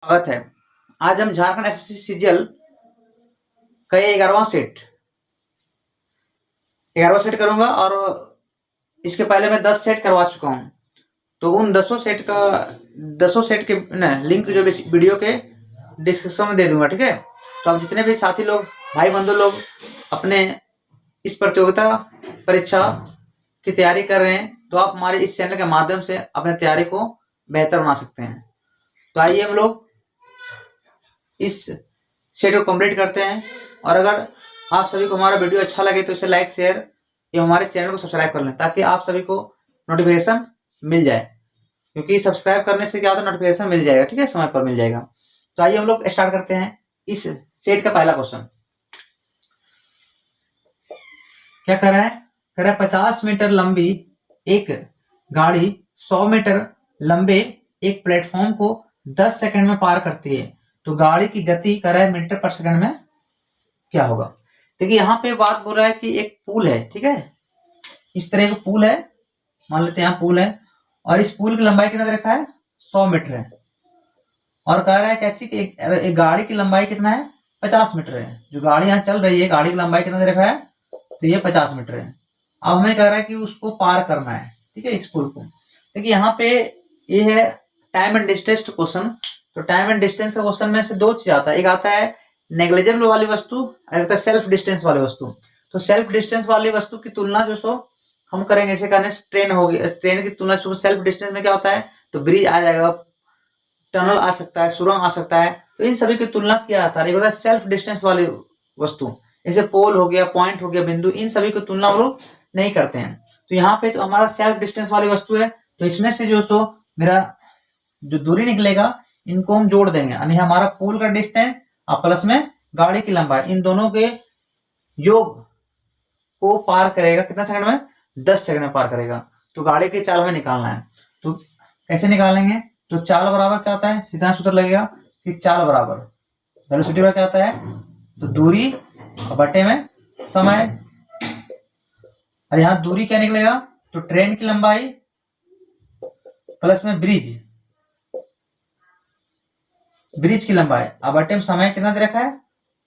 स्वागत है। आज हम झारखंड एसएससी सीजीएल का ये 11वां सेट करूंगा और इसके पहले मैं 10 सेट करवा चुका हूं। तो उन 10 सेट के लिंक जो वीडियो के डिस्क्रिप्शन में दे दूंगा, ठीक है। तो आप जितने भी साथी लोग, भाई बंधु लोग अपने इस प्रतियोगिता परीक्षा की तैयारी कर रहे हैं, तो आप हमारे इस चैनल के माध्यम से अपने तैयारी को बेहतर बना सकते हैं। तो आइए हम लोग इस सेट को कंप्लीट करते हैं। और अगर आप सभी को हमारा वीडियो अच्छा लगे तो इसे लाइक, शेयर एवं हमारे चैनल को सब्सक्राइब कर लें, ताकि आप सभी को नोटिफिकेशन मिल जाए। क्योंकि सब्सक्राइब करने से क्या होता है, नोटिफिकेशन मिल जाएगा, ठीक है, समय पर मिल जाएगा। तो आइए हम लोग स्टार्ट करते हैं इस सेट का पहला क्वेश्चन। क्या कर रहा है? कह रहा है 50 मीटर लंबी एक गाड़ी 100 मीटर लंबे एक प्लेटफॉर्म को 10 सेकंड में पार करती है, तो गाड़ी की गति कर रहा है मीटर पर सेकंड में क्या होगा। देखिए यहाँ पे बात बोल रहा है कि एक पुल है, ठीक है, इस तरह का पुल है, मान लेते हैं यहाँ पुल है, और इस पुल की लंबाई कितना दे रखा है? 100 मीटर है। और कह रहा है कैसी कि एक गाड़ी की लंबाई कितना है? 50 मीटर है। जो गाड़ी यहाँ चल रही है, गाड़ी की लंबाई कितना दे रखा है? तो ये 50 मीटर है। अब हमें कह रहा है कि उसको पार करना है, ठीक है, इस पुल को। देखिए यहाँ पे ये है टाइम एंड डिस्टेंस क्वेश्चन। तो टाइम एंड डिस्टेंस का क्वेश्चन में से दो चीज आता है, एक आता है नेग्लिजिबल वाली वस्तु और एक आता है सेल्फ डिस्टेंस वाली वस्तु। तो सेल्फ डिस्टेंस वाली वस्तु की तुलना जो सो हम करेंगे, ऐसे करने से ट्रेन होगी, ट्रेन की तुलना सेल्फ डिस्टेंस में क्या होता है? तो ब्रिज आ जाएगा, टनल आ सकता है, सुरंग आ सकता है। तो इन सभी की तुलना किया जाता है, एक होता है सेल्फ डिस्टेंस वाली वस्तु, जैसे पोल हो गया, पॉइंट हो गया, बिंदु, इन सभी की तुलना हम लोग नहीं करते हैं। तो यहाँ पे तो हमारा सेल्फ डिस्टेंस वाली वस्तु है, तो इसमें से जो सो मेरा जो दूरी निकलेगा इनको हम जोड़ देंगे, यानी हमारा पुल का डिस्टेंस और प्लस में गाड़ी की लंबाई, इन दोनों के योग को पार करेगा कितना सेकंड में? 10 सेकंड में पार करेगा। तो गाड़ी की चाल हमें निकालना है, तो कैसे निकालेंगे? तो चाल बराबर क्या होता है? सीधा सूत्र लगेगा कि चाल बराबर वेलोसिटी में क्या होता है? तो दूरी बटे में समय। और यहाँ दूरी क्या निकलेगा? तो ट्रेन की लंबाई प्लस में ब्रिज की लंबाई, अब बटे में समय कितना दे रखा है?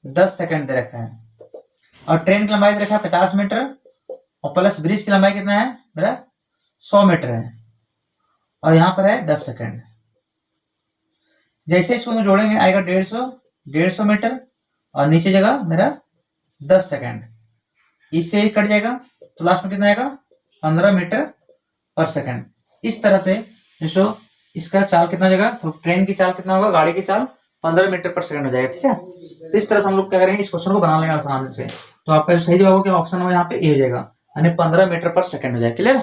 10 सेकंड दे रखा है। और ट्रेन की लंबाई दे रखा है 50 मीटर, और प्लस ब्रिज की लंबाई कितना है मेरा? 100 मीटर है, और यहाँ पर है 10 सेकंड। जैसे इसको हम जोड़ेंगे आएगा 150 मीटर, और नीचे जगह मेरा 10 सेकंड, इससे ही कट जाएगा, तो लास्ट में कितना आएगा? 15 मीटर पर सेकंड। इस तरह से जो इसका चाल कितना जाएगा? तो ट्रेन की चाल कितना होगा? गाड़ी की चाल 15 मीटर पर सेकंड हो जाएगा, ठीक है। तो इस तरह से हम लोग क्या करेंगे, इस क्वेश्चन को बना लेंगे आसानी से। तो आपका जो सही जवाब क्या ऑप्शन हो यहाँ पे ए हो जाएगा, यानी 15 मीटर पर सेकंड हो जाएगा। क्लियर?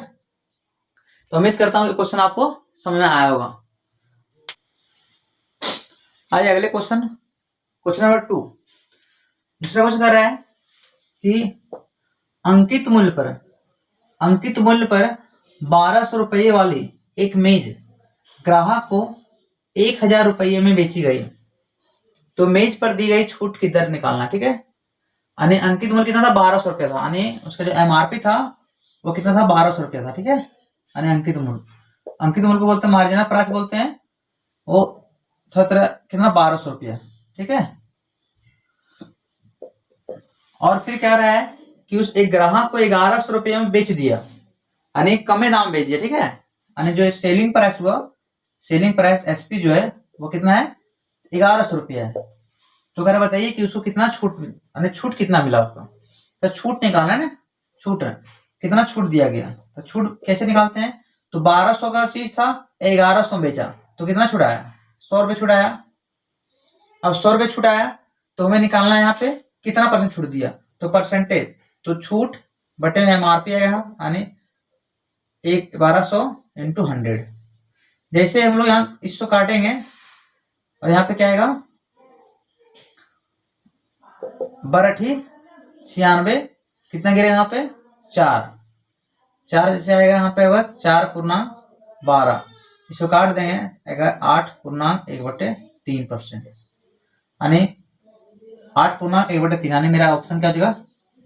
तो उम्मीद करता हूँ क्वेश्चन आपको समझ में आया होगा। आइए अगले क्वेश्चन नंबर 2। दूसरा क्वेश्चन कह रहा है कि अंकित मूल्य पर 1200 रुपये वाली एक मेज ग्राहक को 1000 रुपये में बेची गई, तो मेज पर दी गई छूट की दर निकालना, ठीक है। यानी अंकित मूल्य कितना था? 1200 रुपया था, यानी उसका जो एमआरपी था वो कितना था? 1200 रुपया था, ठीक है। यानी अंकित मूल्य को बोलते हैं, मार्जिनल प्राइस बोलते हैं, वो था कितना? 1200 रुपया, ठीक है। और फिर क्या रहा है कि उस एक ग्राहक को 1100 रुपये में बेच दिया, यानी कम दाम बेच दिया, ठीक है। यानी जो सेलिंग प्राइस हुआ, सेलिंग प्राइस एसपी जो है वो कितना है? 1100 रुपया है। तो अगर बताइए कि उसको कितना छूट, यानी छूट कितना मिला उसको। तो छूट निकालना है ना, छूट कितना छूट दिया गया। तो छूट कैसे निकालते हैं? तो 1200 का चीज था, 1100 बेचा, तो कितना छूट आया? 100 रुपये छूट आया। अब 100 रुपये छूट आया तो हमें निकालना है यहाँ पे कितना परसेंट छूट दिया, तो परसेंटेज। तो छूट बटे एमआरपी आएगा, यानी 1200 इंटू 100। जैसे हम लोग यहाँ इसको काटेंगे और यहाँ पे क्या आएगा? 12×96, कितना गिरेगा यहाँ पे? 4 जैसे आएगा यहाँ पे होगा 4×12, इसको काट देंगे आएगा 8×1/3%, यानी 8×1/3, यानी मेरा ऑप्शन क्या हो जाएगा?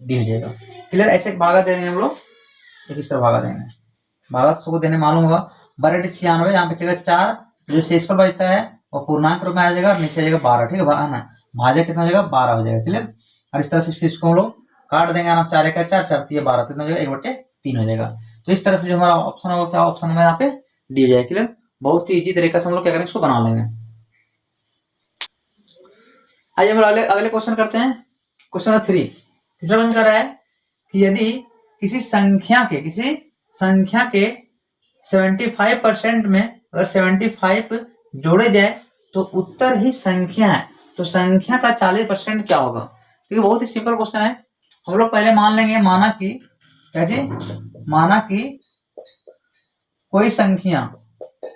डी हो जाएगा। क्लियर? ऐसे भागा देंगे हम लोग, इस तरह भागा देंगे, भागा सबको देने मालूम होगा। 12×96, यहाँ पे 4, जो शेषफल बचता है और पूर्णांक रूप में आ जाएगा और नीचे आ जाएगा 12, ठीक है ना, भाजक कितना हो जाएगा 12 हो जाएगा, क्लियर। और इस तरह से इसको हम लोग काट देंगे ना, 4 का 4, 4 3 12, कितना हो जाएगा 1/3 हो जाएगा। तो इस तरह से जो हमारा ऑप्शन होगा, क्या ऑप्शन में यहाँ पे डी हो जाएगा, क्लियर। बहुत ही इजी तरीके से हम लोग क्या करेंगे, इसको बना लेंगे। आइए हम लोग अगले क्वेश्चन करते हैं। क्वेश्चन नंबर 3 तीसरा क्वेश्चन कर रहा है कि यदि किसी संख्या के 75% में अगर 75 जोड़े जाए तो उत्तर ही संख्या है, तो संख्या का 40% क्या होगा। क्योंकि बहुत ही सिंपल क्वेश्चन है। हम लोग पहले मान लेंगे, माना कि क्या जी, माना कि कोई संख्या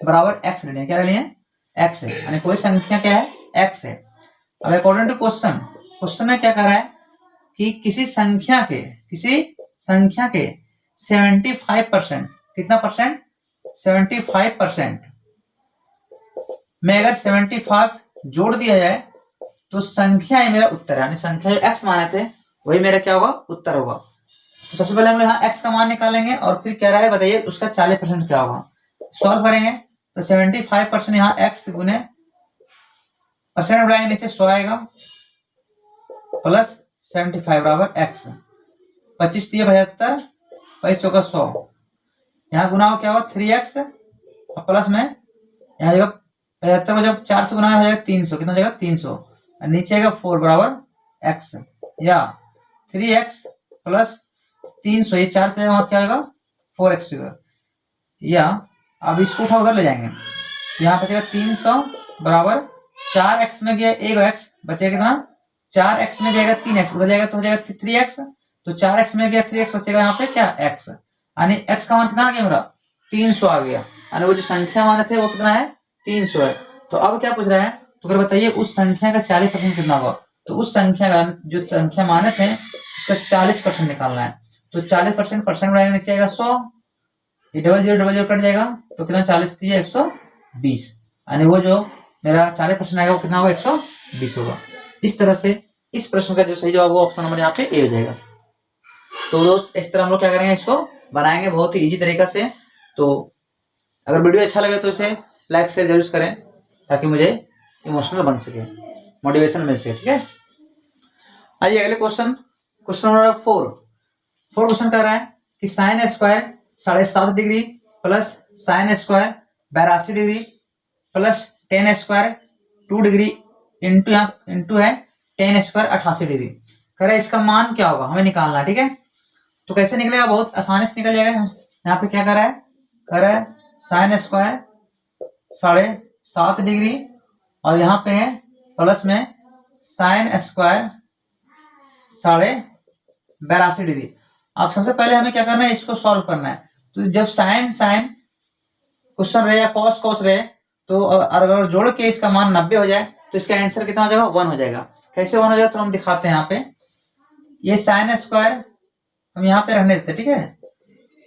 बराबर x ले लें, क्या ले लें, x है, यानी कोई संख्या क्या है, x है। अब अकॉर्डिंग टू क्वेश्चन में क्या कर रहा है कि किसी संख्या के 75%, कितना परसेंट, 75% में अगर 75 जोड़ दिया जाए तो संख्या है मेरा उत्तर है, यानी संख्या जो x माने थे वही मेरा क्या होगा, उत्तर होगा। तो सबसे पहले हम लोग यहाँ x का मान निकालेंगे और फिर क्या रहा है बताइए उसका 40% क्या होगा। सॉल्व करेंगे तो 75% यहाँ x गुने परसेंट बढ़ाएंगे, नीचे 100 आएगा प्लस 75 बराबर x, 25 3 75, 25 का 100, यहाँ गुना हो क्या होगा 3x और प्लस में यहाँ जगह 75 को जब 4 से गुना हो जाएगा 300, कितना हो जाएगा 300, और नीचे आएगा 4 बराबर x, या 3x प्लस 300, ये 4 से वहां क्या आएगा 4x, या अब इसको उठा उधर ले जाएंगे, यहाँ बचेगा 300 बराबर 4x में गया 1x, बचेगा कितना 4x में जाएगा 3x, उधर जाएगा तो हो जाएगा 3x, तो 4x में गया 3x, बचेगा यहाँ पे क्या x, यानी x का मान कितना आ गया मेरा 300 आ गया, यानी वो जो संख्या माने थे वो कितना है 300 है। तो अब क्या पूछ रहा है, तो अगर बताइए उस संख्या का 40% कितना होगा। तो उस संख्या का जो संख्या माने थे उसका 40% निकालना है, तो 40% परसेंट बढ़ाएंगे, नीचे आएगा 100, ये डबल जीरो कट जाएगा तो कितना 40 थी 120, यानी वो जो मेरा 40% आएगा वो कितना होगा 120 होगा। इस तरह से इस प्रश्न का जो सही जवाब होगा ऑप्शन नंबर यहाँ पे ए हो जाएगा। तो दोस्त इस तरह हम लोग क्या करेंगे, इसको बनाएंगे बहुत ही इजी तरीका से। तो अगर वीडियो अच्छा लगे तो इसे लाइक शेयर जरूर करें ताकि मुझे इमोशनल बन सके, मोटिवेशन मिल सके, ठीक है। आइए अगले क्वेश्चन नंबर 4 क्वेश्चन कर रहा है कि sine square 7.5 degree plus sine square 82 degree plus ten square 2 degree into है टेन स्क्वायर 88 डिग्री, करे इसका मान क्या होगा हमें निकालना है, ठीक है। तो कैसे निकलेगा, बहुत आसानी से निकल जाएगा। यहाँ पे क्या कर रहा है साइन स्क्वायर 7.5 डिग्री और यहाँ पे है प्लस में साइन स्क्वायर 82 डिग्री। अब सबसे पहले हमें क्या करना है, इसको सॉल्व करना है। तो जब साइन क्वेश्चन रहे या कॉस रहे तो अगर जोड़ के इसका मान 90 हो जाए तो इसका आंसर कितना हो जाएगा 1 हो जाएगा। कैसे 1 हो जाएगा तो हम दिखाते हैं। यहाँ पे ये साइन स्क्वायर हम यहाँ पे रहने देते, ठीक है,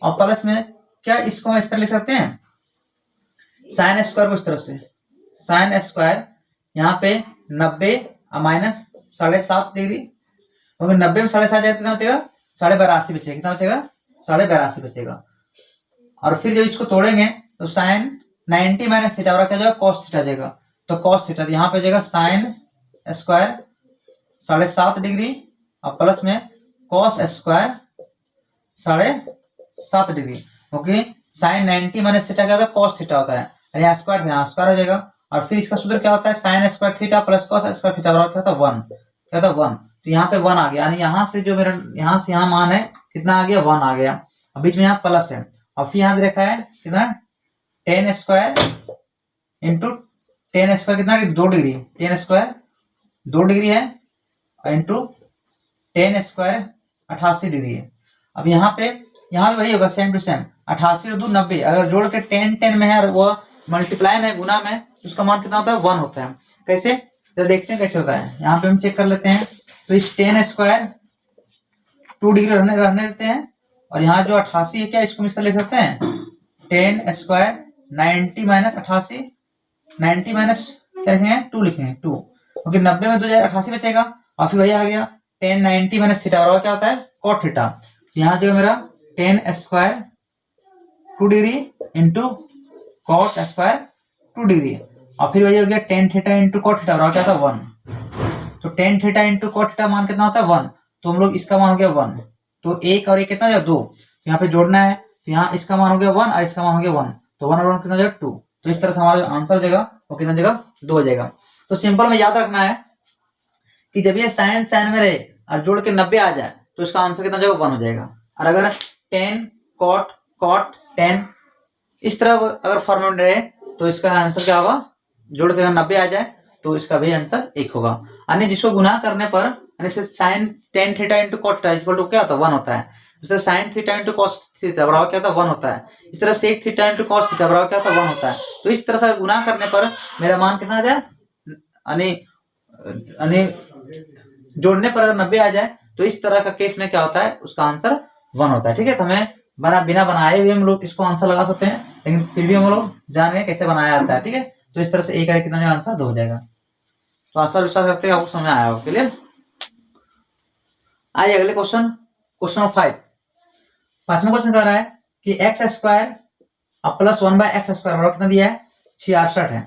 और प्लस में क्या इसको हम इस तरह लिख सकते हैं, साइन स्क्वायर को इस तरह से, साइन स्क्वायर यहाँ पे 90 माइनस 7.5 डिग्री, क्योंकि 90 में 7.5 जाए कितना बचेगा 82.5 बचेगा, कितना बचेगा 82.5 बचेगा। और फिर जब इसको तोड़ेंगे तो साइन 90 माइनस थीटा क्या जाएगा कॉस थीटा जाएगा, तो कॉस थीटा यहाँ पे जाएगा साइन स्क्वायर 7.5 डिग्री और प्लस में कॉस स्क्वायर 7.5 डिग्री, क्योंकि साइन 90 माइनस थीटा क्या होता है कॉस थीटा होता है, यहाँ स्क्वायर हो जाएगा। और फिर इसका सूत्र क्या होता है sine square theta plus cos square theta बराबर क्या होता है 1, क्या होता है 1। तो यहाँ पे 1 आ गया, यानी यहाँ से जो मेरा यहाँ से यहाँ मान है कितना आ गया 1 आ गया, और बीच में यहाँ प्लस है, और फिर यहाँ देखा है कितना ten square into ten square कितना 2 डिग्री, टेन स्क्वायर 2 डिग्री है इंटू टेन स्क्वायर 88 डिग्री है। अब यहाँ पे वही होगा सेम टू सेम, 88 और 2 90, अगर जोड़ के 10 में है और वो मल्टीप्लाई में गुना में उसका मान कितना होता है 1 होता है। कैसे तो देखते हैं कैसे होता है, यहाँ पे हम चेक कर लेते हैं। तो इस टेन स्क्वायर 2 डिग्री रहने देते हैं, और यहाँ जो 88 है क्या इसको इस तरह लिख सकते हैं टेन स्क्वायर 90 माइनस 88, 90 माइनस क्या लिखेंगे 2 लिखेंगे 2, क्योंकि 90 में 2 जाएगा 88 बचेगा, और फिर वही आ गया टेन 90 माइनस थीटा और क्या होता है कॉट थीटा। यहाँ जो मेरा tan square 2 degree into cot square 2 degree, और फिर वही हो गया tan theta into cot theta बराबर क्या था 1। तो tan theta into cot theta मान कितना होता है 1, तो हम लोग इसका मान हो गया 1, तो एक और एक कितना जाएगा 2, तो यहाँ पे जोड़ना है, तो यहाँ इसका मान हो गया 1 और इसका मान हो गया 1, तो 1 और 1 कितना जाएगा 2, तो इस तरह से हमारा जो आंसर हो जाएगा वो कितना जाएगा 2 हो जाएगा। तो सिंपल में याद रखना है कि जब ये साइन साइन में रहे और जोड़ के 90 आ जाए तो इसका आंसर कितना जाएगा 1 हो जाएगा। और अगर 10 कॉट कॉट 10 इस तरह अगर फॉर्मेट रहे तो इसका आंसर क्या होगा, जोड़ के अगर 90 आ जाए तो इसका भी आंसर 1 होगा। यानी जिसको गुना करने पर यानी sine tan theta into cot theta equal to क्या होता है 1 होता है। जैसे sine theta into cos theta बराबर क्या होता है 1 होता है। इस तरह sec theta into cos theta बराबर क्या होता है 1 होता है। तो इस तरह से गुना करने पर मेरा मान कितना आ जाए, यानी जोड़ने पर अगर 90 आ जाए तो इस तरह का केस में क्या होता है, उसका आंसर 1 होता है। ठीक है, तो हमें बिना बनाए हुए हम लोग इसको आंसर लगा सकते हैं, लेकिन फिर भी हम लोग जान गए कैसे बनाया जाता है। ठीक है, तो इस तरह से एक कितना आंसर 2 हो जाएगा। तो आशा विश्वास करते हैं आपको समझ में आया होगा। क्लियर। आइए अगले क्वेश्चन, क्वेश्चन नंबर 5। पांचवा क्वेश्चन कह रहा है कि x square plus 1 by x square बराबर कितना दिया है 66 है।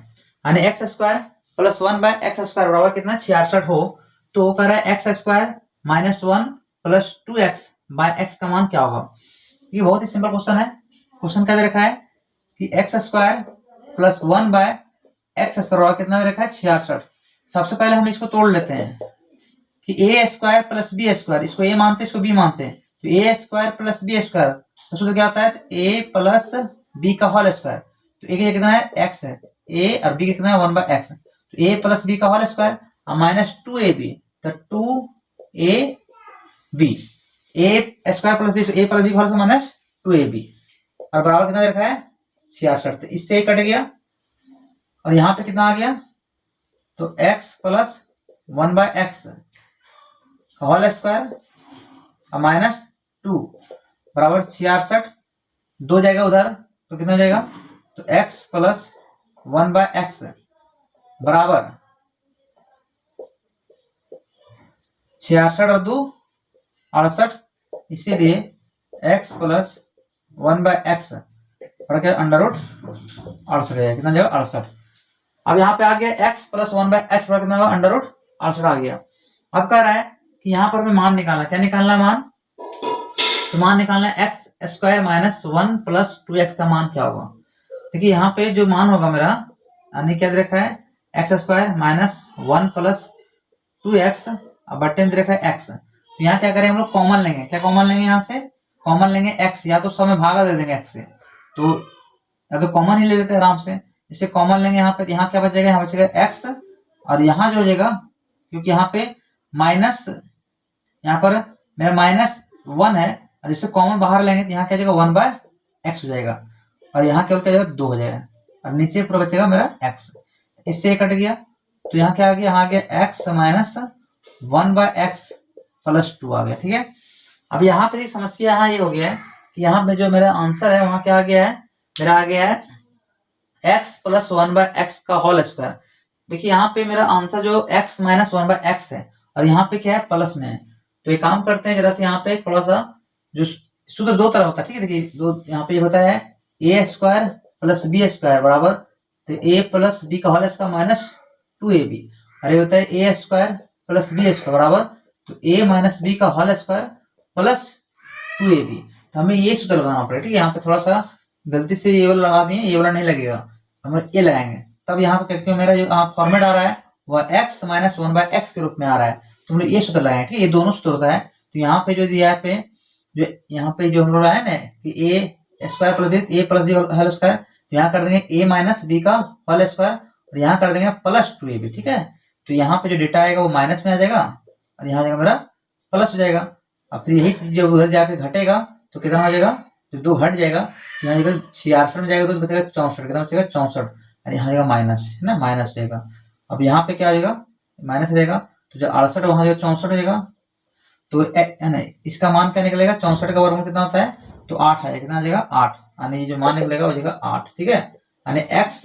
यानी x square plus 1 by x square बराबर कितना 66 हो, तो कह रहा है x square minus 1 plus 2x by x का मान क्या होगा। ये बहुत ही सिंपल क्वेश्चन है। क्वेश्चन क्या दे रखा है कि x square plus 1 by x square बराबर कितना दे रखा है 66। सबसे पहले हम इसको तोड़ लेते हैं कि a square plus b square, इसको ए मानते हैं इसको बी मानते हैं, तो ए स्क्वायर प्लस बी स्क्वायर तो सूत्र क्या होता है ए प्लस बी का होल स्क्वायर। तो ए कितना है एक्स है, ए और बी कितना है 1 बाय एक्स, तो ए प्लस बी का होल स्क्वायर और माइनस 2ab, तो 2ab ए स्क्वायर प्लस बी, ए प्लस बी का होल स्क्वायर माइनस 2ab और बराबर कितना रखा है 66। तो इससे कट गया और यहाँ पे कितना आ गया, तो x plus 1 by x whole square और माइनस 2 बराबर 66, 2 जाएगा उधर तो कितना हो जाएगा, तो x प्लस 1 बाय एक्स बराबर 66 और 2 68, इसीलिए x प्लस 1 बाय एक्स क्या अंडर रूट 68 कितना जाएगा 68। अब यहाँ पे आ गया x प्लस 1 बाय एक्स कितना होगा अंडर रूट 68 आ गया। अब कह रहा है कि यहाँ पर हमें मान निकालना, क्या निकालना है मान, तो मान निकालना है x square minus 1 plus 2x का मान क्या होगा। देखिए यहाँ पे जो मान होगा मेरा, यानी क्या दे रखा है x square minus 1 plus 2x और बट्टे में दे रखा है x। तो यहाँ क्या करेंगे हम लोग कॉमन लेंगे, क्या कॉमन लेंगे, यहाँ से कॉमन लेंगे x, या तो सब में भागा दे देंगे x से, तो या तो कॉमन ही ले लेते हैं आराम से। इसे कॉमन लेंगे यहाँ पे, यहाँ क्या बचेगा, यहाँ बचेगा x और यहाँ जो हो जाएगा, क्योंकि यहाँ पे माइनस, यहाँ पर मेरा माइनस 1 है और इससे कॉमन बाहर लेंगे तो यहाँ क्या जाएगा 1 बाय एक्स हो जाएगा और यहाँ केवल क्या जाएगा 2 हो जाएगा और नीचे पूरा बचेगा मेरा x। इससे कट गया तो यहाँ क्या आ गया, यहाँ आ गया x minus 1 by x plus 2 आ गया। ठीक है, अब यहाँ पे एक समस्या यहाँ ये हो गया है कि यहाँ पे जो मेरा आंसर है वहां क्या आ गया है, मेरा आ गया है x प्लस 1 बाय एक्स का होल स्क्वायर। देखिए यहाँ पे मेरा आंसर जो x माइनस 1 बाय एक्स है और यहाँ पे क्या है प्लस में है। तो एक काम करते हैं जरा से, यहाँ पे थोड़ा सा जो सूत्र दो तरह होता है, ठीक है, देखिए दो यहाँ पे होता है ए स्क्वायर प्लस बी स्क्वायर बराबर, तो ए प्लस बी का होल स्क्वायर माइनस 2ab, और ये होता है ए स्क्वायर प्लस बी स्क्वायर बराबर, तो ए माइनस बी का होल स्क्वायर प्लस 2ab। तो हमें ये सूत्र लगाना पड़ेगा। ठीक है, यहाँ पे थोड़ा सा गलती से ये वाला लगा दिए, ये वाला नहीं लगेगा, हम ये लगाएंगे तब यहाँ पे क्योंकि मेरा जो फॉर्मेट आ रहा है वह x माइनस 1 बाय एक्स के रूप में आ रहा है, तो हम लोग ये सूत्र लगाए। ठीक है, ये दोनों सूत्र होता है। तो यहाँ पे जो दिया है पे जो यहाँ पे जो हम लोग है ना कि a square plus A plus B whole square, तो यहाँ कर देंगे ए माइनस बी का होल स्क्वायर और यहाँ कर देंगे प्लस 2ab। ठीक है, तो यहाँ पे जो डेटा आएगा वो माइनस में आ जाएगा और यहाँ जाएगा मेरा प्लस हो जाएगा। अब फिर यही चीज जो उधर जाके घटेगा तो कितना हो जाएगा, तो 2 हट जाएगा, यहाँ जाएगा 66 में जाएगा तो बचेगा 64, कितना बचेगा 64 और यहाँ जाएगा माइनस, है ना, माइनस जाएगा। अब यहाँ पे क्या आ जाएगा माइनस रहेगा, तो जो 68 वहां जाएगा 64 हो जाएगा, तो इसका मान क्या निकलेगा, 64 का वर्गमूल कितना होता है, तो 8 है, कितना आ जाएगा 8, यानी ये जो मान निकलेगा वो जाएगा 8। ठीक है, यानी x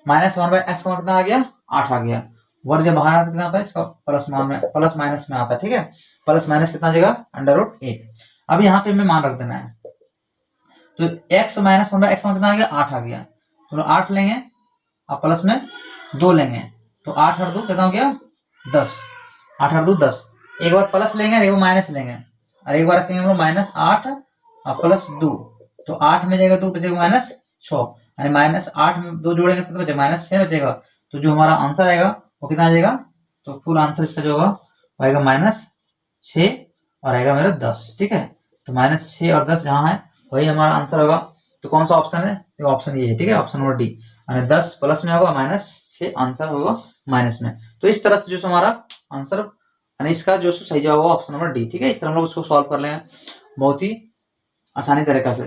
माइनस 1 बाय एक्स का मान कितना आ गया 8 आ गया। वर्ग जब बाहर आता कितना आता है, इसका प्लस मान में प्लस माइनस में आता है। ठीक है, प्लस माइनस कितना आ जाएगा अंडर रूट 8। अब यहाँ पे हमें मान रख देना है, तो x माइनस 1 बाय एक्स का मान कितना आ गया 8 आ गया, तो 8 लेंगे और प्लस में 2 लेंगे तो 8 और 2 कितना हो गया 10, 8 और 2 10। एक बार प्लस लेंगे एक बार माइनस लेंगे, और एक बार रखेंगे हम लोग -8 और +2, तो 8 में जाएगा 2 बचेगा -6, यानी -8 में 2 जोड़ेंगे तो बचेगा -6 बचेगा। तो जो हमारा आंसर आएगा वो कितना आ जाएगा, तो फुल आंसर इसका जो होगा वो आएगा -6 और आएगा मेरा 10। ठीक है, तो -6 और 10 जहाँ है वही हमारा आंसर होगा। तो कौन सा ऑप्शन है, तो ऑप्शन ये है। ठीक है, ऑप्शन नंबर डी, यानी 10 प्लस में होगा -6 आंसर होगा माइनस में। तो इस तरह से जो हमारा आंसर यानी इसका जो सही जवाब होगा ऑप्शन नंबर डी। ठीक है, इस तरह हम लोग उसको सॉल्व कर लेंगे बहुत ही आसानी तरीका से।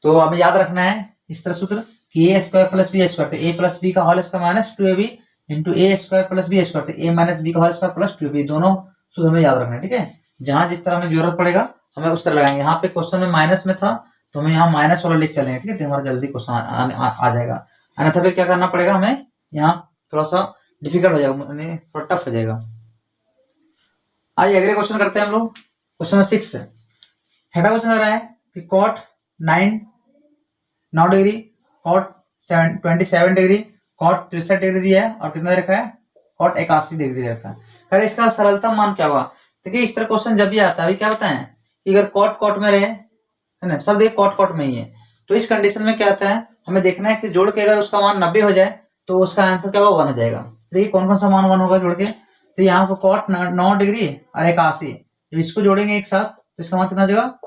तो हमें याद रखना है इस तरह सूत्र कि a square plus b square, तो ए प्लस बी का whole square minus 2ab into a square plus b square, तो ए माइनस बी का होल स्क्वायर प्लस 2ab, दोनों सूत्र हमें याद रखना है। ठीक है, जहां जिस तरह हमें जरूरत पड़ेगा हमें उस तरह लगाएंगे। यहाँ पे क्वेश्चन में माइनस में था तो हमें यहाँ माइनस वाला लिख चलेंगे। ठीक है, तो हमारा जल्दी क्वेश्चन आ जाएगा, अन्यथा फिर क्या करना पड़ेगा हमें, यहाँ थोड़ा सा डिफिकल्ट हो जाएगा, थोड़ा टफ हो जाएगा। आइए अगले क्वेश्चन करते हैं हम लोग। क्वेश्चन नंबर 6 छठा क्वेश्चन आ रहा है कि cot 9 degree, cot 27 degree, cot 63 degree दिया है और कितना रखा है, कॉट 81 डिग्री रखा है। अगर इसका सरलता मान क्या होगा, देखिए इस तरह क्वेश्चन जब भी आता है अभी क्या बताएं कि अगर कॉट कॉट में रहे है ना, सब देखिए कॉट कॉट में ही है, तो इस कंडीशन में क्या आता है हमें देखना है कि जोड़ के अगर उसका मान 90 हो जाए तो उसका आंसर क्या होगा 1 हो जाएगा। देखिए कौन कौन सा मान 1 होगा जोड़ के, तो यहाँ पर कॉट 9 डिग्री और 81, जब इसको जोड़ेंगे एक साथ तो इसका मान कितना हो जाएगा,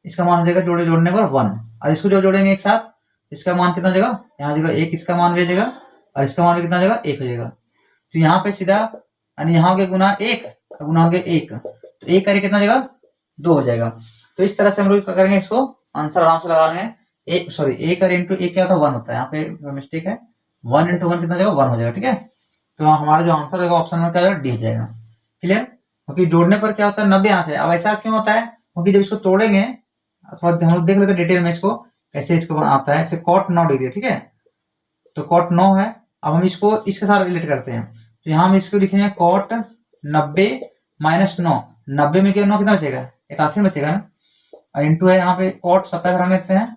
इसका मान हो जाएगा जोड़ने पर 1, और इसको जो जोड़ेंगे एक साथ इसका मान कितना हो जाएगा, यहाँ जगह 1 इसका मान भी जाएगा और इसका मान भी कितना हो जाएगा 1 हो जाएगा। तो यहाँ पे सीधा यानी यहाँ हो गया गुना 1 गुना हो गया 1, तो 1 करके कितना हो जाएगा 2 हो जाएगा। तो इस तरह से हम लोग क्या करेंगे, इसको आंसर आराम से लगा लेंगे। 1 कर इंटू 1 क्या होता है 1 होता है, यहाँ पे मिस्टेक है, 1 इंटू 1 कितना हो जाएगा 1 हो जाएगा। ठीक है, तो हमारा जो आंसर होगा ऑप्शन में क्या हो जाएगा डी हो जाएगा। क्लियर, क्योंकि जोड़ने पर क्या होता है 90 आते हैं। अब ऐसा क्यों होता है, क्योंकि जब इसको तोड़ेंगे थोड़ा हम लोग देख लेते हैं डिटेल में इसको कैसे इसको आता है। कॉट 9 डिग्री, ठीक है, तो कॉट 9 है। अब हम इसको इसके साथ रिलेट करते हैं, तो यहाँ हम इसको लिखेंगे कॉट 90 माइनस 9, 90 में क्या 9 कितना बचेगा 81 बचेगा ना, और इंटू है यहाँ पे कॉट 27 रख लेते हैं,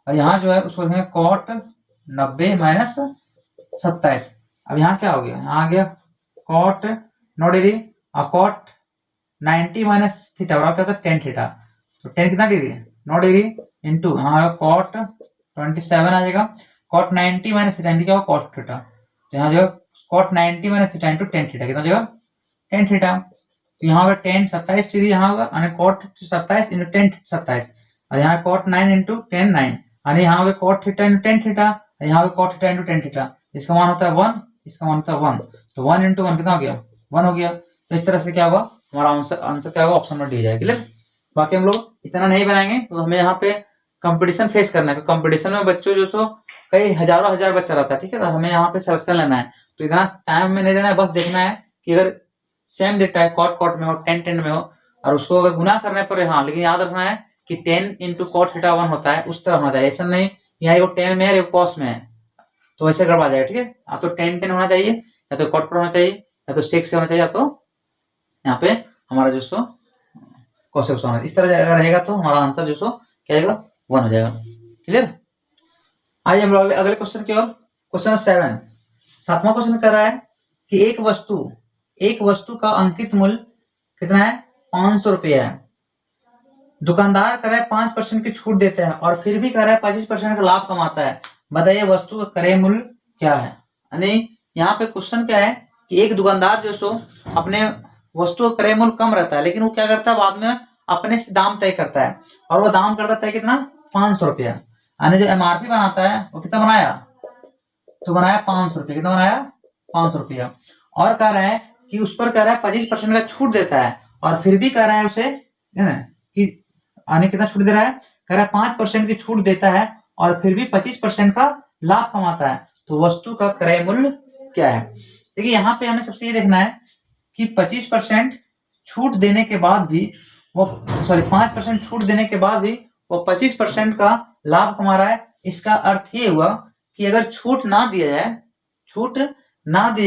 और यहाँ जो है उसको लिखेंगे कॉट 90 माइनस 27। अब यहाँ क्या हो गया, यहाँ आ गया कॉट 9 डिग्री और कॉट 90 माइनस थीटा और क्या होता है 10 थीटा, तो 10 कितना डिग्री 9 डिग्री इंटू यहाँ कॉट 27 आ जाएगा, कॉट 90 माइनस थीटा क्या होगा कॉट थीटा, तो यहाँ जो cot 90 minus theta into 10 theta कितना हो जाएगा 10 थीटा। तो यहाँ होगा 10 27 डिग्री, यहाँ होगा यानी कॉट 27 इंटू 10 27, और यहाँ कॉट 9 इंटू 10 9, यानी यहाँ होगा कॉट थीटा इंटू 10 थीटा, यहाँ होगा कॉट थीटा इंटू 10 थीटा, इसका मान होता है 1, इसका मान होता है 1, तो 1 इंटू 1 कितना हो गया 1 हो गया। तो इस तरह से क्या होगा हमारा आंसर क्या होगा ऑप्शन में डी जाएगा। क्लियर, बाकी हम लोग इतना नहीं बनाएंगे, तो हमें यहाँ पे कंपटीशन फेस करना है, कंपटीशन में बच्चों जो सो कई हजारों हजार बच्चा रहता है। ठीक है, तो हमें यहाँ पे सिलेक्शन लेना है, तो इतना टाइम में नहीं देना है, बस देखना है कि अगर सेम डेटा है कॉट कॉट में हो 10 10 में हो, और उसको अगर गुना करने पर हाँ, लेकिन याद रखना है कि 10 इंटू कॉट थीटा 1 होता है, उस तरह होना चाहिए, ऐसा नहीं यहाँ एगो 10 में है एगो कॉस में है, तो वैसे गड़बड़ा जाएगा। ठीक है, या तो 10 10 होना चाहिए, या तो कॉट पर होना चाहिए, या तो 6 से होना चाहिए, या तो यहाँ पे हमारा जो सो कॉसेप्स होना, इस तरह अगर रहेगा तो हमारा आंसर जो सो क्या आएगा 1 हो जाएगा। क्लियर, आइए हम लोग अगले क्वेश्चन की ओर। क्वेश्चन नंबर 7, सातवां क्वेश्चन कर रहा है कि एक वस्तु का अंकित मूल्य कितना है 500 रुपये है, दुकानदार कह रहा है 5% की छूट देता है और फिर भी कह रहा है 25% का लाभ कमाता है, बताइए वस्तु का क्रय मूल्य क्या है। यानी यहाँ पे क्वेश्चन क्या है कि एक दुकानदार जो सो अपने वस्तु का क्रय मूल्य कम रहता है, लेकिन वो क्या करता है बाद में अपने से दाम तय करता है, और वो दाम करता तय कितना 500 रुपया, यानी जो एमआरपी बनाता है वो कितना बनाया, तो बनाया 500 रुपया, कितना बनाया 500 रुपया, और कह रहा है कि उस पर कह रहा है 25% का छूट देता है, और फिर भी कह रहा है उसे है ना कि आने कितना छूट दे रहा है, कह रहा है 5% की छूट देता है और फिर भी 25% का लाभ कमाता है, तो वस्तु का क्रय मूल्य क्या है। देखिए यहाँ पे हमें सबसे ये देखना है कि 25% छूट देने के बाद भी वो 5% छूट देने के बाद भी वो 25% का लाभ कमा रहा है। इसका अर्थ ये हुआ कि अगर छूट ना दिया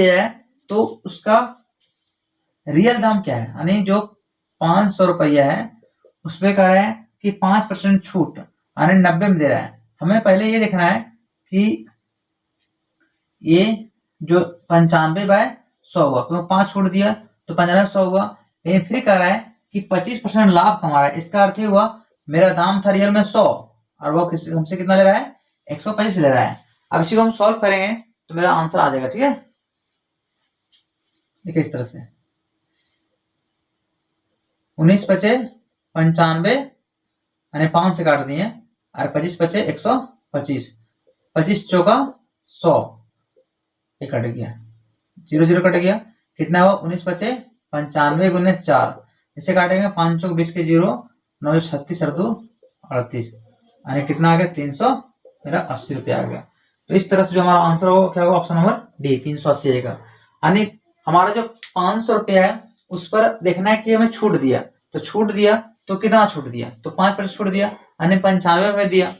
जाए तो उसका रियल दाम क्या है, यानी जो 500 रुपया है उस पर कह रहा है कि 5% छूट यानी 90 में दे रहा है। हमें पहले ये देखना है कि ये जो 95/100 हुआ, तो 5 छोड़ दिया तो 95/100 हुआ। लेकिन फिर कह रहा है कि 25% लाभ कमा रहा है। इसका अर्थ ये हुआ मेरा दाम था रियल में 100 और वो हमसे कितना ले रहा है, 125 ले रहा है। अब इसी को हम सॉल्व करेंगे तो मेरा आंसर आ जाएगा। ठीक है, देखिए इस तरह से 19 बचे 95 यानी 5 से काट दिए और 25 बचे 125, 25 चौका 100, ये कट गया, 0 0 कट गया, कितना हुआ 19 बचे 95 गुने 4, इसे काटेंगे 5 चौक 20 के 0, 9 36 और 2 38, यानी कितना आ गया 300, मेरा 80 रुपया आ गया। तो इस तरह से जो हमारा आंसर होगा क्या होगा, ऑप्शन नंबर डी 380 आएगा। यानी हमारा जो 500 रुपया है उस पर देखना है कि हमें छूट दिया, तो छूट दिया तो कितना छूट दिया, तो 5% छूट दिया यानी 95 में दिया।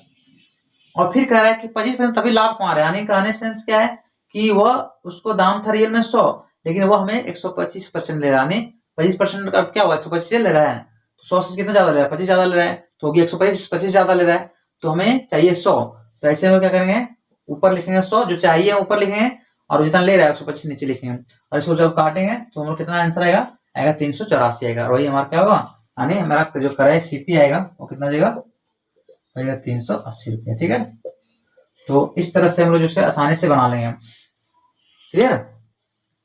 और फिर कह रहा है कि 25% तभी लाभ कमा रहा है, यानी कहने सेंस क्या है कि वह उसको दाम था रियल में 100 लेकिन वह हमें 125% ले रहा है, यानी 25% का अर्थ क्या हुआ, 125 ले रहा है तो 100 से कितना ज्यादा ले रहा है, 25 ज्यादा ले रहा है, तो होगी 125, 25 ज्यादा ले रहा है तो हमें चाहिए 100। तो ऐसे में क्या करेंगे, ऊपर लिखेंगे 100 जो चाहिए ऊपर लिखेंगे और जितना ले रहा है 125 नीचे लिखेंगे, और इसको जब काटेंगे तो हम लोग कितना आंसर आएगा, आएगा 384 आएगा। और वही हमारा क्या होगा, यानी हमारा जो कराए सीपी आएगा वो कितना जाएगा, 380 रुपया। ठीक है, तो इस तरह से हम लोग जो है आसानी से बना लेंगे। क्लियर,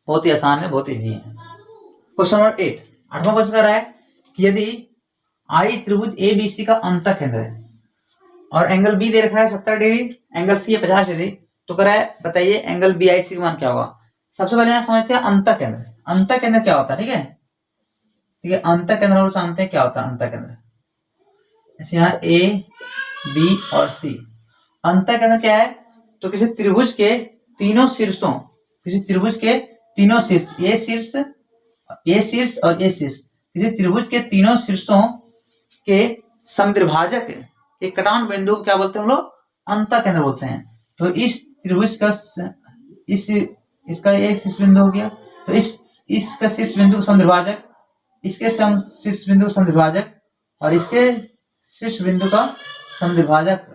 बहुत ही आसान है, बहुत इजी है। क्वेश्चन नंबर 8, 8वां क्वेश्चन कर रहा है कि यदि आई त्रिभुज ए बी सी का अंतः केंद्र है और एंगल बी दे रखा है 70 डिग्री, एंगल सी है 50 डिग्री, तो कह रहा है बताइए एंगल बी आई सी का मान क्या होगा। सबसे पहले यहाँ समझते हैं अंतः केंद्र, अंतः केंद्र क्या होता है। ठीक है, ठीक है, अंतः केंद्र हम जानते हैं क्या होता है अंतः केंद्र, जैसे यहाँ ए बी और सी। अंतः केंद्र क्या है, तो किसी त्रिभुज के तीनों शीर्षों, किसी त्रिभुज के तीनों शीर्ष, ए शीर्ष और ए शीर्ष, किसी त्रिभुज के तीनों शीर्षों के समद्विभाजक के कटान बिंदु क्या बोलते हैं हम लोग, अंतः केंद्र बोलते हैं। तो इस त्रिभुज का इसका एक शीर्ष बिंदु हो गया, तो इसका शीर्ष बिंदु समद्विभाजक, इसके शीर्ष बिंदु समद्विभाजक और इसके शीर्ष बिंदु का समद्विभाजक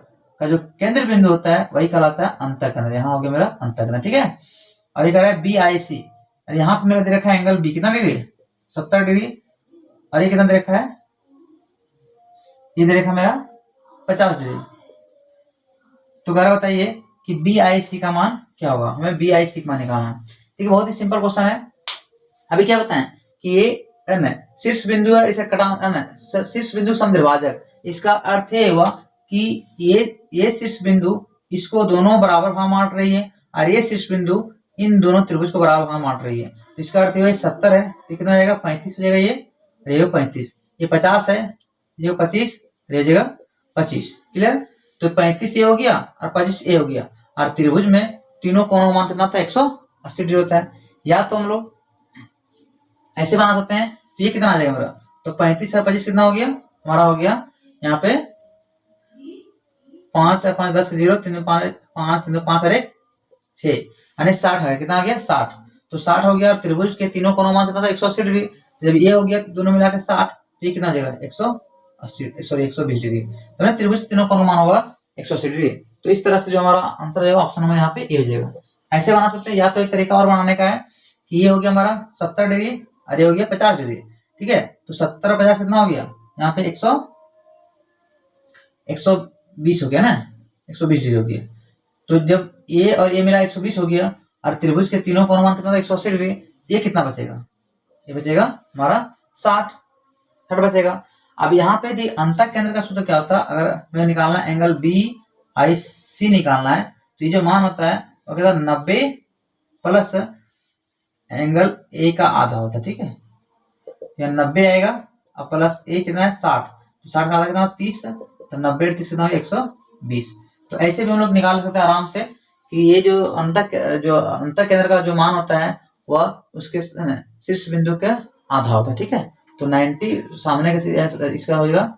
का जो केंद्र बिंदु होता है वही कहलाता है अंतः केंद्र। यहाँ हो गया मेरा अंतः केंद्र। ठीक है, और ये कह रहा है बी आई सी, और यहाँ पे मेरा दे रखा है एंगल बी कितना डिग्री, 70 डिग्री, और ये कितना दे रखा है, ये दे रखा मेरा 50 डिग्री। तो कह रहा बताइए कि बी आई सी का मान क्या होगा, हमें बी आई सी का मान निकालना है। ठीक है, बहुत ही सिंपल क्वेश्चन है। अभी क्या बताएं कि ये शीर्ष बिंदु है, इसे कटान शीर्ष बिंदु समद्विभाजक, इसका अर्थ ये हुआ कि ये शीर्ष बिंदु इसको दोनों बराबर भाग बांट रही है और ये शीर्ष बिंदु इन दोनों त्रिभुज को बराबर भाग बांट रही है। तो इसका अर्थ ये 70 है, तो कितना जाएगा 35 हो जाएगा, ये 35, ये 50 है, ये 25, ये जाएगा 25। क्लियर, तो 35 ये हो गया और 25 ये हो गया, और त्रिभुज में तीनों कोणों का मान कितना था, 180 डिग्री होता है। या तो हम लोग ऐसे बना सकते हैं, तो ये कितना आ जाएगा मेरा, तो 35 और 25 कितना हो गया हमारा, हो गया यहाँ पे 5 और 5 10 0, 3 5 5 3 5 और 1 6, यानी 60 है, कितना आ गया 60। तो 60 हो गया, और त्रिभुज के तीनों कोणों मान कितना था 180 डिग्री, जब ये हो गया दोनों मिला के 60, तो ये कितना हो जाएगा 180 सॉरी 120 डिग्री, तो त्रिभुज तीनों कोणों मान होगा 180 डिग्री। तो इस तरह से जो हमारा आंसर है ऑप्शन नंबर यहाँ पे ए हो जाएगा। ऐसे बना सकते हैं, या तो एक तरीका और बनाने का है कि ये हो गया हमारा 70 डिग्री और ये हो गया 50 डिग्री। ठीक है, तो 70 और 50 कितना हो गया, यहाँ पे 120 हो गया ना, 120 डिग्री हो गया। तो जब ए और ए मिला 120 हो गया, और त्रिभुज के तीनों कोणों मान कितना था 180 डिग्री, ये कितना बचेगा, ये बचेगा हमारा 60 बचेगा। अब यहाँ पे दी अंतः केंद्र का सूत्र क्या होता है, अगर हमें निकालना एंगल बी आई सी निकालना है, तो ये जो मान होता है वो कहता है 90 प्लस एंगल ए का आधा होता है। ठीक है, या 90 आएगा और प्लस ए कितना है 60, तो 60 का आधा कितना 30, तो 90 30 कितना 120। तो ऐसे भी हम लोग निकाल सकते हैं आराम से कि ये जो अंतः केंद्र का जो मान होता है वह उसके शीर्ष बिंदु के आधा होता है। ठीक है, तो 90 सामने का इसका हो जाएगा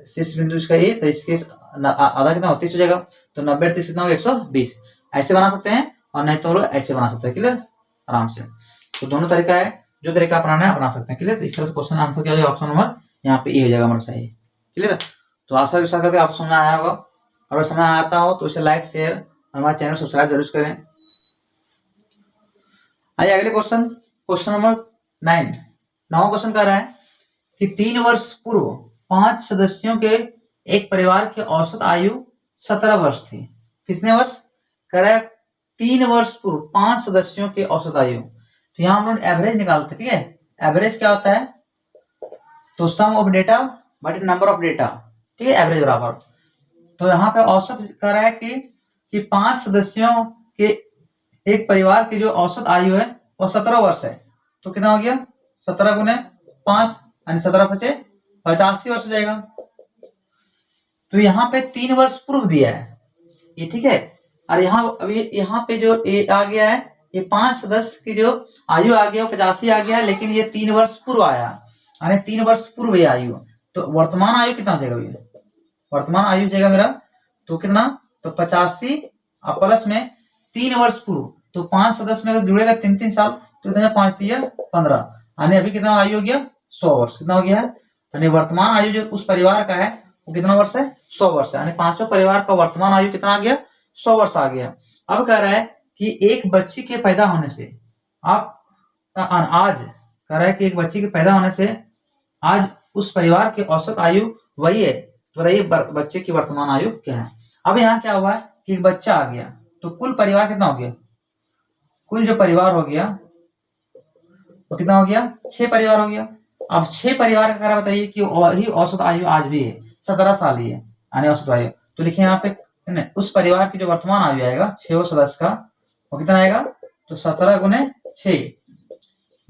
शीर्ष बिंदु इसका ए, तो इसके आधा कितना 30 हो जाएगा, तो 90 30 कितना होगा 120। ऐसे बना सकते हैं, और नहीं तो हम लोग ऐसे बना सकते हैं। क्लियर, आराम से। तो दोनों तरीका है, जो तरीका अपनाना है अपना सकते हैं। क्लियर, तो इस तरह से क्वेश्चन आंसर क्या हो जाएगा, ऑप्शन नंबर यहाँ पे ए हो जाएगा हमारा सही। क्लियर, तो आशा विश्वास करते आप समझ आया होगा, अगर समझ आता हो तो इसे लाइक शेयर हमारे चैनल सब्सक्राइब जरूर करें। आइए अगले क्वेश्चन, क्वेश्चन नंबर 9। नवा क्वेश्चन कह रहा है कि 3 वर्ष पूर्व 5 सदस्यों के एक परिवार की औसत आयु 17 वर्ष थी। कितने वर्ष? कह रहा है 3 वर्ष पूर्व 5 सदस्यों के औसत आयु। तो यहाँ हम लोग एवरेज निकालते, ठीक है। एवरेज क्या होता है? तो sum of data but number of data, ठीक है, एवरेज बराबर। तो यहाँ पे औसत कह रहा है कि 5 सदस्यों के एक परिवार की जो औसत आयु है वो 17 वर्ष है। तो कितना हो गया? 17 गुने 5 यानी 17 × 5 85 वर्ष हो जाएगा। तो यहाँ पे 3 वर्ष पूर्व दिया है ये, ठीक है। और यहाँ अभी यहाँ पे जो ए आ गया है, ये 5 सदस्य की जो आयु आ गया वो 85 आ गया है, लेकिन ये 3 वर्ष पूर्व आया, यानी 3 वर्ष पूर्व ये आयु। तो वर्तमान आयु कितना हो जाएगा भैया? वर्तमान आयु जाएगा मेरा तो कितना? तो 85 और प्लस में 3 वर्ष पूर्व, तो 5 सदस्य में अगर जुड़ेगा 3-3 साल तो कितना? 5 × 3 = 15, यानी अभी कितना आयु हो गया? 100 वर्ष। कितना हो गया है? यानी वर्तमान आयु जो उस परिवार का है वो कितना वर्ष है? 100 वर्ष है। यानी पांचों परिवार का वर्तमान आयु कितना आ गया? 100 वर्ष आ गया। अब कह रहा है कि एक बच्ची के पैदा होने से आप आज कह रहा है कि एक बच्ची के पैदा होने से आज उस परिवार की औसत आयु वही है। तो बताइए बच्चे की वर्तमान आयु क्या है? अब यहाँ क्या हुआ है कि एक बच्चा आ गया, तो कुल परिवार कितना हो गया? कुल जो परिवार हो गया वो कितना हो गया? 6 परिवार हो गया। अब 6 परिवार का कह रहा बताइए कि वही औसत आयु आज भी है, 17 साल ही है, यानी औसत आयु। तो लिखिए यहाँ पे उस परिवार की जो वर्तमान आयु आएगा 6 सदस्य का, वो कितना आएगा? तो 17 × 6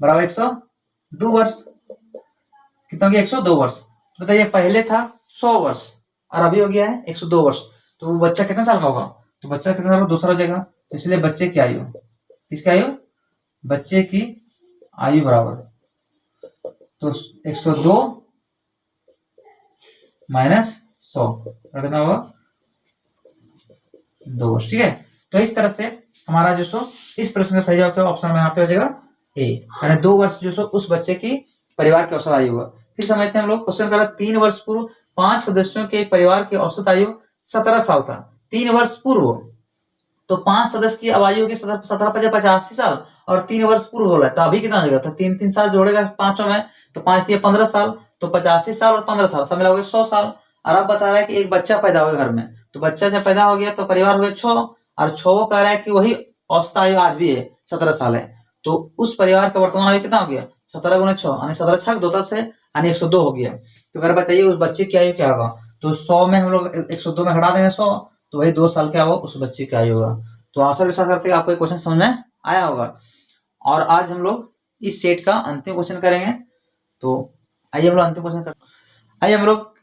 = 102 वर्ष। कितना हो गया? 102 वर्ष। तो बताइए पहले था 100 वर्ष और अभी हो गया है 102 वर्ष, तो वो बच्चा कितना साल का होगा? तो बच्चा कितना साल का? दूसरा हो जाएगा। तो इसलिए बच्चे की आयु, किसकी आयु? बच्चे की आयु बराबर तो 102 - 100 कितना होगा? 2 वर्ष, ठीक है। तो इस तरह से हमारा जो सो इस प्रश्न का सही जवाब ऑप्शन में यहाँ पे हो जाएगा ए, यानी 2 वर्ष जो सो उस बच्चे की परिवार की औसत आयु होगा। फिर समझते हैं हम लोग क्वेश्चन करा 3 वर्ष पूर्व 5 सदस्यों के एक परिवार की औसत आयु 17 साल था। 3 वर्ष पूर्व तो 5 सदस्य की आयु होगी 17 × 5 = 85 साल और 3 वर्ष पूर्व हो रहा है, तो अभी कितना हो जाएगा? तो 3-3 साल जोड़ेगा पांचों में, तो 5 × 3 = 15 साल, तो 85 साल और 15 साल सब मिला हो गया 100 साल। और अब बता रहा है कि एक बच्चा पैदा हो गया घर में, तो बच्चा जब पैदा हो गया तो परिवार हो गया 6 और 6 कह रहा है कि वही औसत आयु आज भी है 17 साल है। तो उस परिवार का वर्तमान आयु कितना हो गया? 17 × 6 यानी 17 × 6 = 10 है, यानी 102 हो गया। तो अगर बताइए उस बच्चे की आयु क्या होगा? तो 100 में हम लोग 102 में घटा देंगे 100, तो वही 2 साल क्या होगा उस बच्चे की आयु होगा। तो आशा विश्वास करते हैं आपको ये क्वेश्चन समझ में आया होगा। और आज हम लोग इस सेट का अंतिम क्वेश्चन करेंगे। तो आइए हम लोग अंतिम क्वेश्चन करते हैं। आइए हम लोग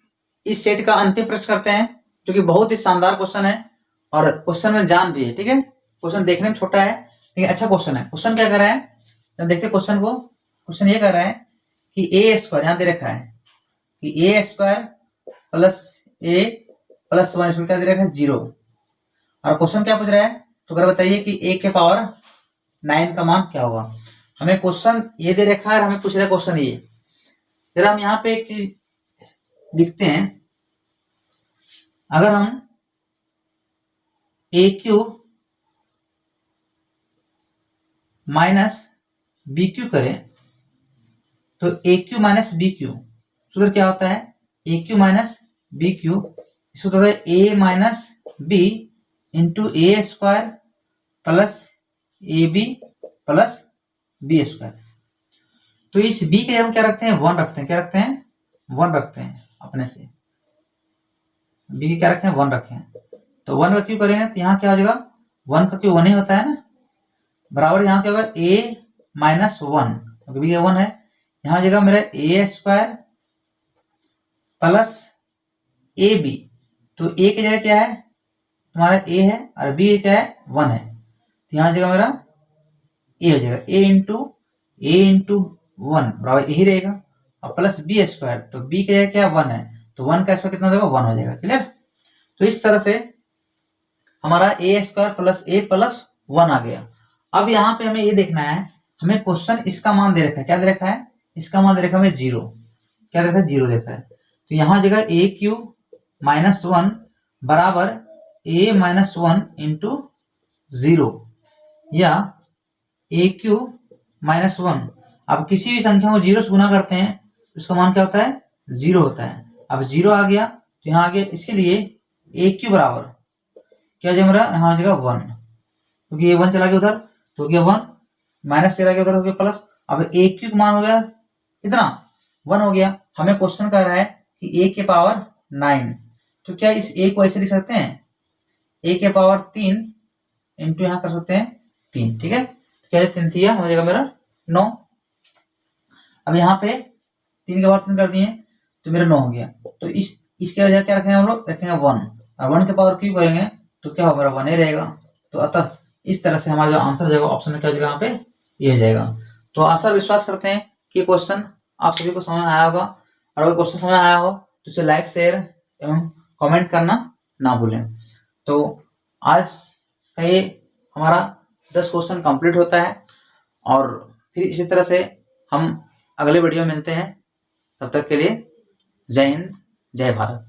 इस सेट का अंतिम प्रश्न करते हैं, जो कि बहुत ही शानदार क्वेश्चन है और क्वेश्चन में जान भी है, ठीक है। क्वेश्चन देखने में छोटा है लेकिन अच्छा क्वेश्चन है। क्वेश्चन क्या कर रहा है, देखते क्वेश्चन को। क्वेश्चन ये कर रहा है कि a² यहाँ दे रखा है कि a² + a + 1 क्या दे रखा है? 0। और क्वेश्चन क्या पूछ रहा है? तो अगर बताइए कि a के पावर 9 का मान क्या होगा। हमें क्वेश्चन ये दे रखा है, हमें पूछ रहा है क्वेश्चन ये। जरा हम यहाँ पे एक चीज लिखते हैं, अगर हम AQ - BQ करें तो AQ - BQ सूत्र क्या होता है? AQ - BQ सूत्र होता है A - B × A² + AB + B²। तो इस B के हम क्या रखते हैं? 1 रखते हैं। क्या रखते हैं? 1 रखते हैं अपने से। B के क्या रखे हैं? 1 रखे हैं। तो 1 का क्यों करेंगे तो यहाँ क्या हो जाएगा? 1 का क्यों 1 ही होता है ना, बराबर यहाँ क्या होगा? A - 1 B का 1 है, यहाँ हो जाएगा मेरा A² + AB। तो A की जगह क्या है? तुम्हारा A है और B क्या है? 1 है, तो यहाँ जगह मेरा A हो जाएगा। A × 1 बराबर यही रहेगा और प्लस B², तो B की जगह क्या है? 1 है, तो 1 का स्क्वायर कितना हो जाएगा? 1 हो जाएगा। क्लियर? तो इस तरह से हमारा A² + A + 1 आ गया। अब यहाँ पे हमें ये देखना है, हमें क्वेश्चन इसका मान दे रखा है। क्या दे रखा है? इसका मान दे रखा है हमें 0। क्या दे रखा है? 0 देखा है। तो यहाँ जगह AQ - 1 बराबर A - 1 × 0 या AQ -1। अब किसी भी संख्या को 0 से गुना करते हैं तो उसका मान क्या होता है? 0 होता है। अब 0 आ गया तो यहाँ आ गया, इसके लिए a क्यू बराबर क्या जम रहा है? यहाँ आ जाएगा 1, क्योंकि ये 1 चला गया उधर तो हो गया 1, माइनस चला गया उधर हो गया प्लस। अब a क्यू का मान हो गया कितना? 1 हो गया। हमें क्वेश्चन कर रहा है कि a के पावर 9, तो क्या इस a को ऐसे लिख सकते हैं? a के पावर 3 इंटू यहाँ कर सकते हैं 3, ठीक है। क्या 3 थी हो जाएगा मेरा 9। अब यहाँ पे 3 के पावर 3 कर दिए तो मेरा 9 हो गया। तो इसके वजह क्या रखेंगे हम लोग? रखेंगे 1, और 1 के पावर क्यू करेंगे तो क्या होगा? मेरा 1 ही रहेगा। तो अतः इस तरह से हमारा जो आंसर हो जाएगा ऑप्शन में क्या हो जाएगा? यहाँ पे ये हो जाएगा। तो आशा विश्वास करते हैं कि क्वेश्चन आप सभी को समझ आया होगा, और अगर क्वेश्चन समझ आया हो तो इसे लाइक शेयर एवं कमेंट करना ना भूलें। तो आज का ये हमारा 10 क्वेश्चन कंप्लीट होता है, और फिर इसी तरह से हम अगले वीडियो में मिलते हैं। तब तक के लिए जय हिंद, जय भारत।